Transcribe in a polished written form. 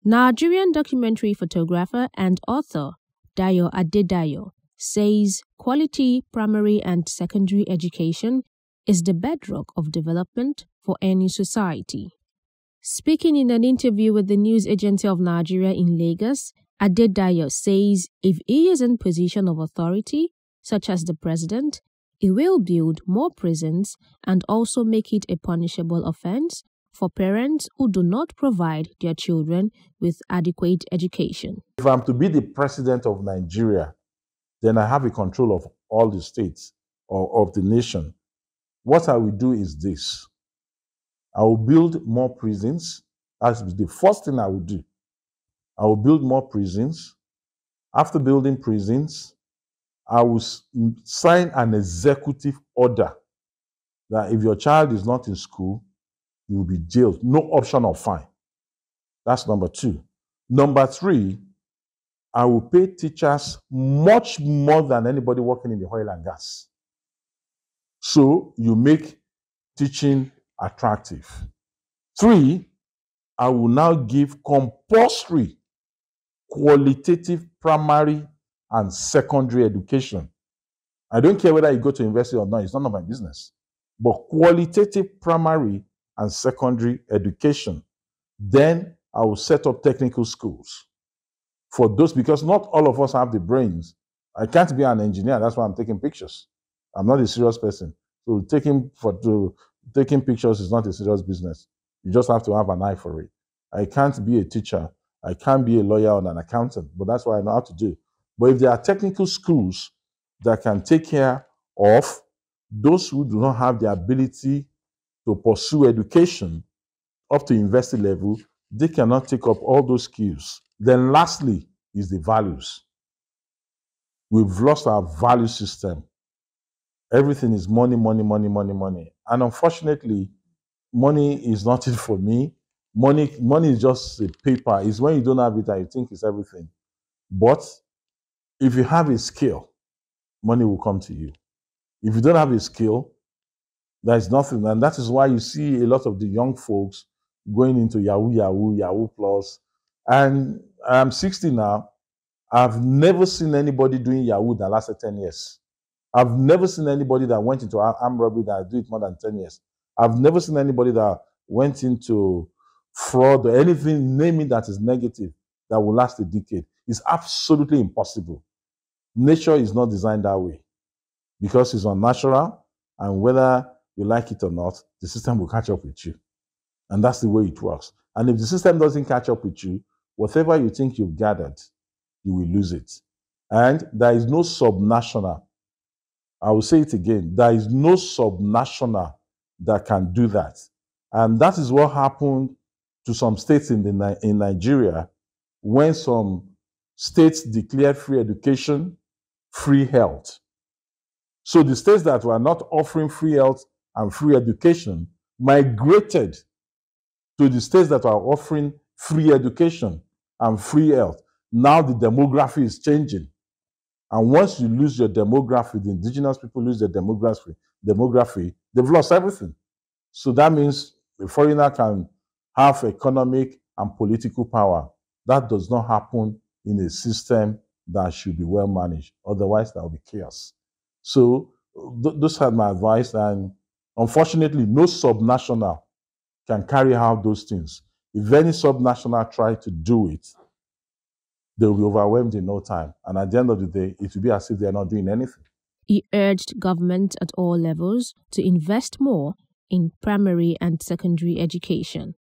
Nigerian documentary photographer and author Dayo Adedayo says quality primary and secondary education is the bedrock of development for any society. Speaking in an interview with the News Agency of Nigeria in Lagos, Adedayo says if he is in position of authority, such as the president, he will build more prisons and also make it a punishable offense for parents who do not provide their children with adequate education. If I'm to be the president of Nigeria, then I have a control of all the states or of the nation. What I will do is this. I will build more prisons. That's the first thing I will do. I will build more prisons. After building prisons, I will sign an executive order that if your child is not in school, you will be jailed. No option of fine. That's number 2. Number 3, I will pay teachers much more than anybody working in the oil and gas. So you make teaching attractive. 3, I will now give compulsory qualitative primary and secondary education. I don't care whether you go to university or not, it's none of my business. But qualitative primary and secondary education. Then I will set up technical schools for those, because not all of us have the brains. I can't be an engineer, that's why I'm taking pictures. I'm not a serious person. So taking pictures is not a serious business. You just have to have an eye for it. I can't be a teacher. I can't be a lawyer or an accountant, but that's what I know how to do. But if there are technical schools that can take care of those who do not have the ability to pursue education up to university level, they cannot take up all those skills. Then lastly is the values. We've lost our value system. Everything is money, money, money, money, money. And unfortunately, money is not it for me. Money is just a paper. It's when you don't have it that you think it's everything. But if you have a skill, money will come to you. If you don't have a skill, there's nothing. And that is why you see a lot of the young folks going into Yahoo, Yahoo, Yahoo Plus. And I'm 60 now. I've never seen anybody doing Yahoo that lasted 10 years. I've never seen anybody that went into armed robbery that did it more than 10 years. I've never seen anybody that went into fraud or anything, name it, that is negative, that will last a decade. It's absolutely impossible. Nature is not designed that way because it's unnatural, and whether you like it or not, the system will catch up with you. And that's the way it works. And if the system doesn't catch up with you, whatever you think you've gathered, you will lose it. And there is no subnational. I will say it again. There is no subnational that can do that. And that is what happened to some states in Nigeria when some states declared free education, free health. So the states that were not offering free health and free education migrated to the states that are offering free education and free health. Now the demography is changing. And once you lose your demography, the indigenous people lose their demography, they've lost everything. So that means a foreigner can have economic and political power. That does not happen in a system that should be well managed. Otherwise, there will be chaos. So those are my advice. And unfortunately, no subnational can carry out those things. If any subnational try to do it, they will be overwhelmed in no time. And at the end of the day, it will be as if they are not doing anything. He urged government at all levels to invest more in primary and secondary education.